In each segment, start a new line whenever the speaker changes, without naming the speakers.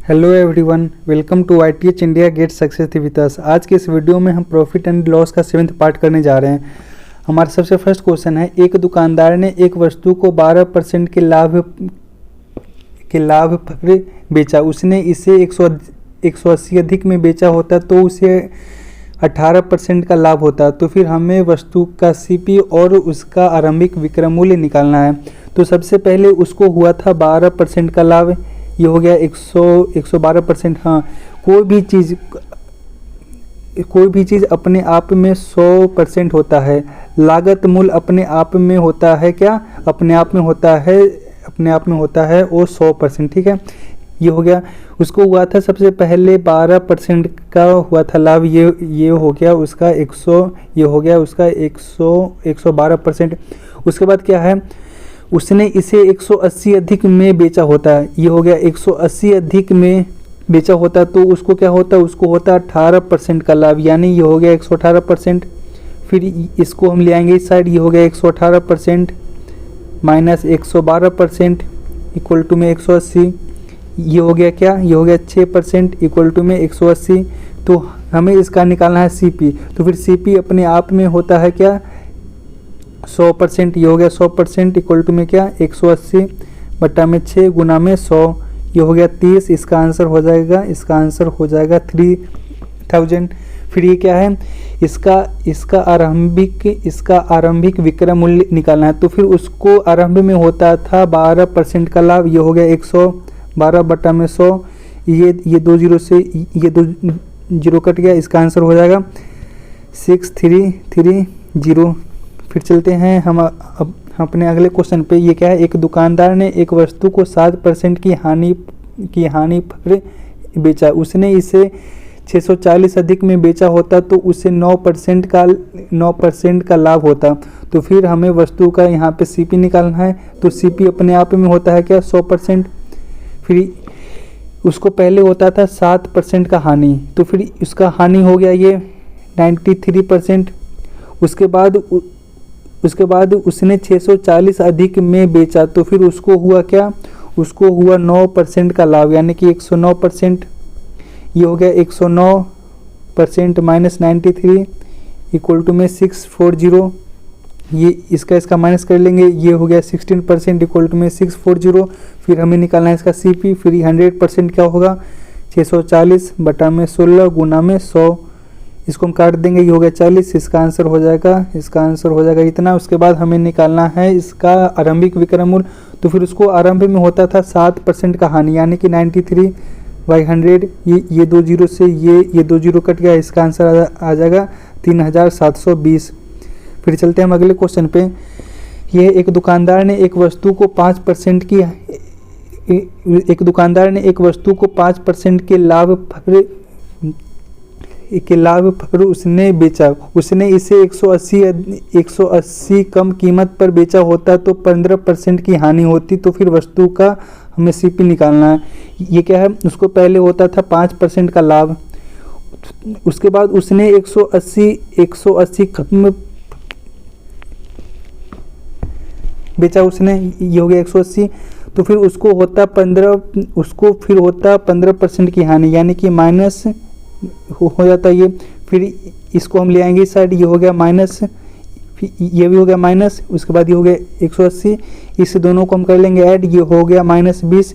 Hello everyone, welcome to ITH India get success with us. आज के इस video में हम प्रॉफिट एंड लॉस का 7th पार्ट करने जा रहे हैं। हमारा सबसे फर्स्ट क्वेश्चन है, एक दुकानदार ने एक वस्तु को 12% के लाभ पर बेचा। उसने इसे 180 अधिक में बेचा होता तो उसे 18% का लाभ होता। तो फिर हमें वस्तु का CP और उसका आरंभिक विक्रय मूल्य निकालना है। तो सबसे पहले उसको हुआ था 12% का लाभ, ये हो गया 112%। हाँ, कोई भी चीज़ अपने आप में 100% होता है। लागत मूल्य अपने आप में होता है क्या? अपने आप में होता है वो 100%। ठीक है, ये हो गया। उसको हुआ था सबसे पहले 12% का हुआ था लाभ, ये हो गया उसका 112%। उसके बाद क्या है, उसने इसे 180 अधिक में बेचा होता है, ये हो गया 180 अधिक में बेचा होता तो उसको क्या होता, उसको होता 18% का लाभ, यानी ये हो गया 118%। फिर इसको हम ले आएंगे इस साइड, ये हो गया 118% माइनस 112% इक्वल टू में 180। ये हो गया क्या, ये हो गया 6% इक्वल टू में 180। तो हमें इसका निकालना है CP। तो फिर CP अपने आप में होता है क्या, 100%। ये हो गया 100% इक्वल टू में क्या, 180 बट्टा में 6 गुना में 100, ये हो गया 30। इसका आंसर हो जाएगा 3000। फिर ये क्या है, इसका आरंभिक विक्रय मूल्य निकालना है। तो फिर उसको आरंभ में होता था 12% का लाभ, ये हो गया 112 बट्टा में 100। ये 2 जीरो से ये 2 जीरो कट गया, इसका आंसर हो जाएगा 6330। फिर चलते हैं हम अब अपने अगले क्वेश्चन पे। ये क्या है, एक दुकानदार ने एक वस्तु को 7% की हानि पर बेचा। उसने इसे 640 अधिक में बेचा होता तो उसे 9% का लाभ होता। तो फिर हमें वस्तु का यहाँ पे CP निकालना है। तो CP अपने आप में होता है क्या, 100%। फिर उसको पहले होता था 7% का हानि, तो फिर उसका हानि हो गया ये 93%। उसके बाद उसने 640 अधिक में बेचा, तो फिर उसको हुआ क्या, उसको हुआ 9% का लाभ, यानी कि 109%। ये हो गया 109% माइनस 93 इक्वल टू में 640। ये इसका माइनस कर लेंगे, ये हो गया 16% इक्वल टू में 640। फिर हमें निकालना है इसका CP। फिर 100% क्या होगा, 640 बटा में 16 गुना में 100। इसको हम काट देंगे, ये हो गया 40। इसका आंसर हो जाएगा इतना। उसके बाद हमें निकालना है इसका आरंभिक विक्रय मूल्य। तो फिर उसको आरंभ में होता था 7% का हानि, यानी कि 93/100। ये 2 जीरो से ये 2 जीरो कट गया, इसका आंसर आ जाएगा 3720। फिर चलते हैं हम अगले क्वेश्चन पे। ये एक दुकानदार ने एक वस्तु को 5% के लाभ पर उसने बेचा। उसने इसे 180 कम कीमत पर बेचा होता तो 15% की हानि होती। तो फिर वस्तु का हमें CP निकालना है। ये क्या है, उसको पहले होता था 5% का लाभ, उसके बाद उसने 180 कम बेचा उसने, ये हो गया 180। तो फिर उसको होता 15% की हानि, यानी कि माइनस हो जाता ये। फिर इसको हम ले आएंगे इस साइड, ये हो गया माइनस, ये भी हो गया माइनस। उसके बाद ये हो गया 180, इस दोनों को हम कर लेंगे ऐड, ये हो गया -20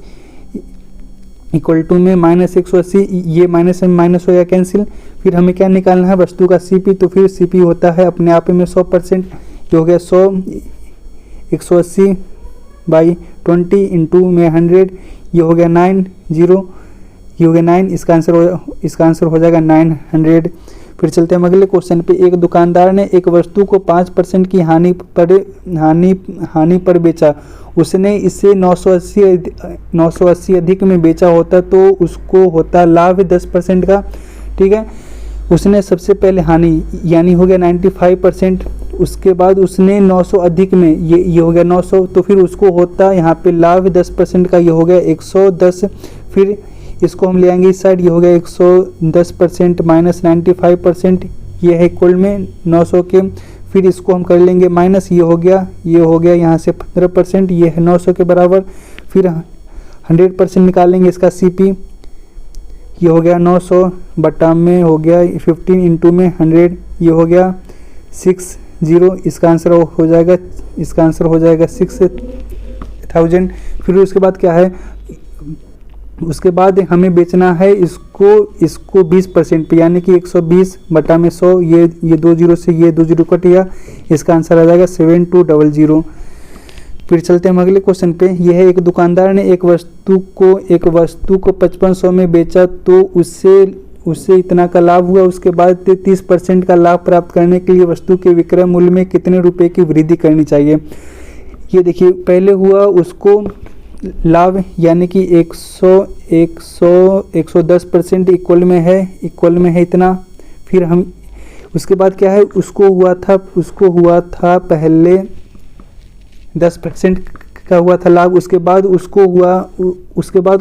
इक्वल टू में -180। ये माइनस में माइनस हो गया कैंसिल। फिर हमें क्या निकालना है, वस्तु का CP। तो फिर CP होता है अपने आप में 100%, ये हो गया 180/20 इंटू में 100, ये हो गया 90, ये हो गया 9। इसका आंसर हो जाएगा 900। फिर चलते हैं अगले क्वेश्चन पे। एक दुकानदार ने एक वस्तु को 5% की हानि पर बेचा। उसने इसे 980 अधिक में बेचा होता तो उसको होता लाभ 10% का। ठीक है, उसने सबसे पहले हानि यानी हो गया 95%। उसके बाद उसने 900 अधिक में, ये हो गया 900, तो फिर उसको होता यहाँ पे लाभ 10% का, ये हो गया 110। फिर इसको हम ले आएंगे इस साइड, ये हो गया 110% माइनस 95%, ये है इक्वल में 900 के। फिर इसको हम कर लेंगे माइनस, ये हो गया यहाँ से 15%, ये है 900 के बराबर। फिर 100% निकालेंगे इसका CP, ये हो गया 900 बटा में हो गया 15 इंटू में 100, ये हो गया 60। इसका आंसर हो जाएगा 6000। फिर उसके बाद क्या है, उसके बाद हमें बेचना है इसको 20% पे, यानी कि 120 बटा में 100, ये 20 से ये 20 कट गया, इसका आंसर आ जाएगा 7200। फिर चलते हैं हम अगले क्वेश्चन पे। यह है एक दुकानदार ने एक वस्तु को 5500 में बेचा तो उससे इतना का लाभ हुआ। उसके बाद 30% का लाभ प्राप्त करने के लिए वस्तु के विक्रय मूल्य में कितने रुपए की वृद्धि करनी चाहिए। ये देखिए, पहले हुआ उसको लाभ, यानी कि 110% इक्वल में है इतना। फिर हम उसके बाद क्या है, उसको हुआ था पहले 10% का हुआ था लाभ। उसके बाद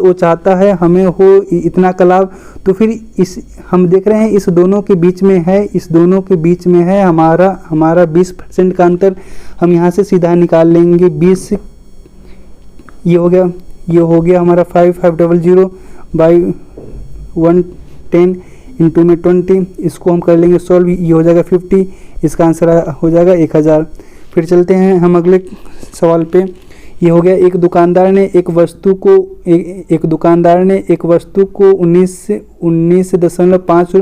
वो चाहता है हमें हो इतना का लाभ। तो फिर हम देख रहे हैं इस दोनों के बीच में है हमारा 20% का अंतर। हम यहाँ से सीधा निकाल लेंगे 20, ये हो गया हमारा 5500 बाई 110 इंटू में 20। इसको हम कर लेंगे सॉल्व, ये हो जाएगा 50, इसका आंसर हो जाएगा 1000। फिर चलते हैं हम अगले सवाल पे। ये हो गया एक दुकानदार ने एक वस्तु को 19.5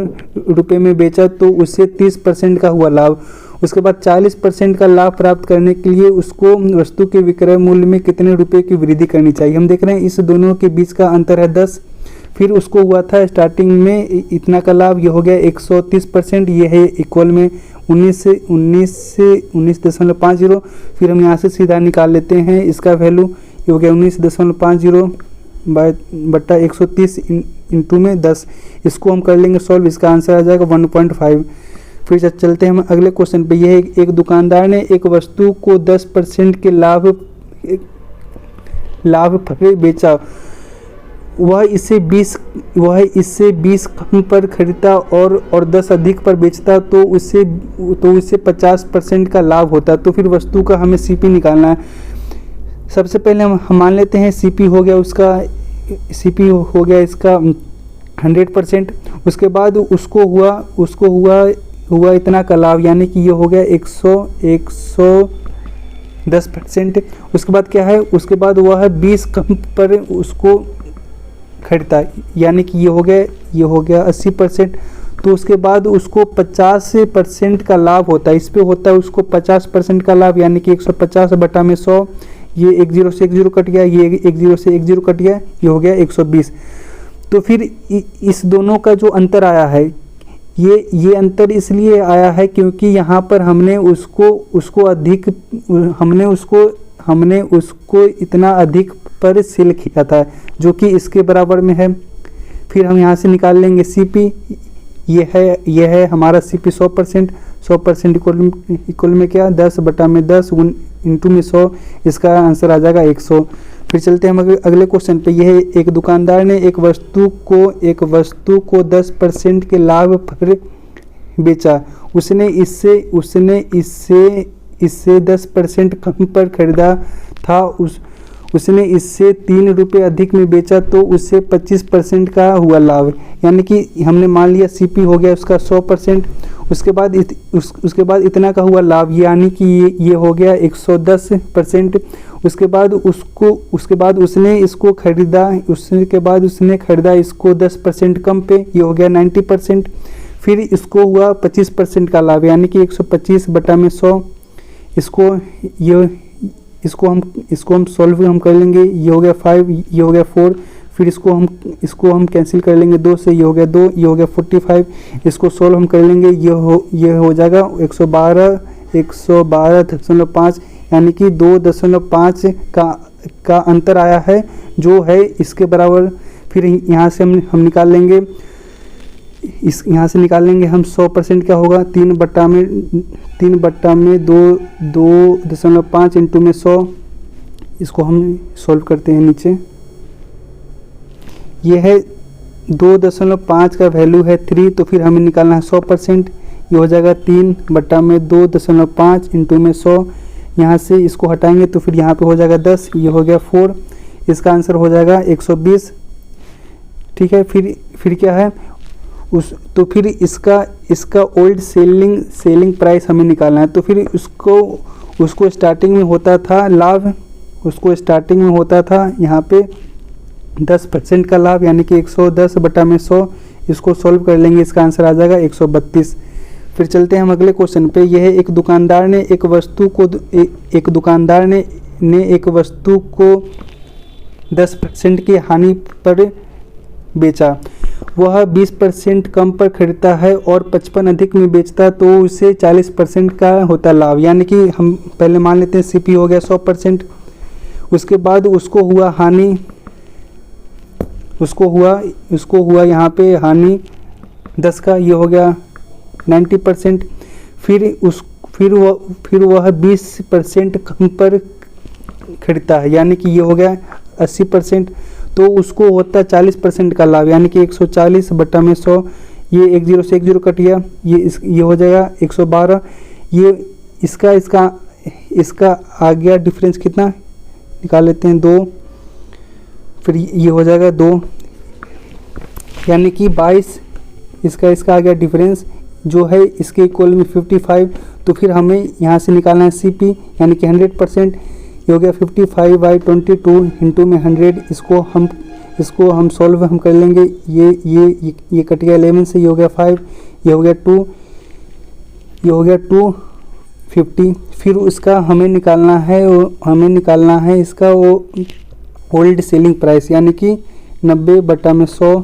रुपये में बेचा तो उससे 30% का हुआ लाभ। उसके बाद 40% का लाभ प्राप्त करने के लिए उसको वस्तु के विक्रय मूल्य में कितने रुपए की वृद्धि करनी चाहिए। हम देख रहे हैं इस दोनों के बीच का अंतर है 10। फिर उसको हुआ था स्टार्टिंग में इतना का लाभ, ये हो गया 130%, ये है इक्वल में 19.50। फिर हम यहाँ से सीधा निकाल लेते हैं इसका वैल्यू, ये हो गया 19.50 बटा 130 इंटू में 10। इसको हम कर लेंगे सॉल्व, इसका आंसर आ जाएगा 1.5। फिर चलते हैं हम अगले क्वेश्चन पे। यह एक दुकानदार ने एक वस्तु को 10% के लाभ पे बेचा। वह इसे 20 कम पर खरीदता और 10 अधिक पर बेचता तो उससे 50% का लाभ होता। तो फिर वस्तु का हमें सीपी निकालना है। सबसे पहले हम मान लेते हैं सीपी हो गया इसका 100%। उसके बाद उसको हुआ इतना का लाभ, यानी कि ये हो गया 110%। उसके बाद क्या है, उसके बाद वह 20 कम पर उसको खरीदता, यानी कि ये हो गया 80%। तो उसके बाद उसको 50% का लाभ होता है। इस पे होता है उसको 50% का लाभ, यानी कि 150 बटा में 100, ये 10 से 10 कट गया, ये 10 से 10 कट गया, ये हो गया 120। तो फिर इस दोनों का जो अंतर आया है, ये अंतर इसलिए आया है क्योंकि यहाँ पर हमने उसको इतना अधिक पर सेल किया था, जो कि इसके बराबर में है। फिर हम यहाँ से निकाल लेंगे सीपी, ये है हमारा सीपी 100% इक्वल में क्या 10 बटा में 10 इंटू में 100, इसका आंसर आ जाएगा 100। फिर चलते हैं हम अगले क्वेश्चन पे। यह एक दुकानदार ने एक वस्तु को 10% के लाभ पर बेचा। उसने इससे 10% कम पर खरीदा था। उसने इससे 3 रुपये अधिक में बेचा तो उससे 25% का हुआ लाभ, यानी कि हमने मान लिया सीपी हो गया उसका 100%। उसके बाद इतना का हुआ लाभ, यानी कि ये हो गया 110%। उसके बाद उसने इसको खरीदा, उसने खरीदा इसको 10% कम पे, ये हो गया 90%। फिर इसको हुआ 25% का लाभ, यानी कि 125 बटा में 100। इसको हम सॉल्व हम कर लेंगे, ये हो गया 5, ये हो गया 4। फिर इसको हम कैंसिल कर लेंगे 2 से, ये हो गया 2, ये हो गया 45। इसको सॉल्व हम कर लेंगे, ये हो जाएगा 112.5, यानी कि 2.5 का अंतर आया है, जो है इसके बराबर। फिर यहाँ से हम निकाल लेंगे, यहाँ से निकाल लेंगे हम 100% क्या होगा 3 बट्टा में 2.5 इंटू में 100। इसको हम सॉल्व करते हैं नीचे। ये है 2.5 का वैल्यू है 3, तो फिर हमें निकालना है 100%। ये हो जाएगा 3 बट्टा में 2.5 इंटू में 100। यहाँ से इसको हटाएंगे तो फिर यहाँ पे हो जाएगा 10, ये हो गया 4। इसका आंसर हो जाएगा 120। ठीक है, फिर क्या है तो फिर इसका ओल्ड सेलिंग प्राइस हमें निकालना है। तो फिर उसको स्टार्टिंग में होता था लाभ, उसको स्टार्टिंग में होता था यहाँ पे 10% का लाभ, यानी कि 110 बटा में 100। इसको सॉल्व कर लेंगे, इसका आंसर आ जाएगा 132। फिर चलते हैं हम अगले क्वेश्चन पे। यह है एक दुकानदार ने एक वस्तु को 10% की हानि पर बेचा। वह 20% कम पर खरीदता है और 55 अधिक में बेचता तो उसे 40% का होता लाभ। यानी कि हम पहले मान लेते हैं सीपी हो गया 100%, उसके बाद उसको हुआ हानि, उसको हुआ यहाँ पे हानि 10 का, ये हो गया 90%। फिर वह 20% कम पर खरीदता है, यानी कि ये हो गया 80%, तो उसको होता है 40% का लाभ, यानी कि 140 बटा में 100। ये 1 0 से 1 0 कट गया, ये हो जाएगा 112। ये इसका आ गया डिफरेंस कितना, निकाल लेते हैं 2, फिर ये हो जाएगा 2, यानी कि 22। इसका आ गया डिफरेंस जो है इसके इक्वल में 55। तो फिर हमें यहाँ से निकालना है सीपी, यानी कि 100%। ये हो गया 55/22 इंटू में 100। इसको हम सॉल्व हम कर लेंगे। ये कट गया 11 से, ये हो गया 5, ये हो गया 2, ये हो गया 250। फिर उसका हमें निकालना है इसका वो ओल्ड सेलिंग प्राइस, यानी कि 90 बटा में 100।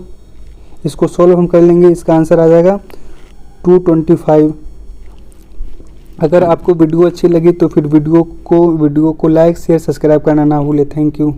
इसको सॉल्व हम कर लेंगे, इसका आंसर आ जाएगा 225। अगर आपको वीडियो अच्छी लगी तो फिर वीडियो को लाइक शेयर सब्सक्राइब करना ना भूलें। Thank you.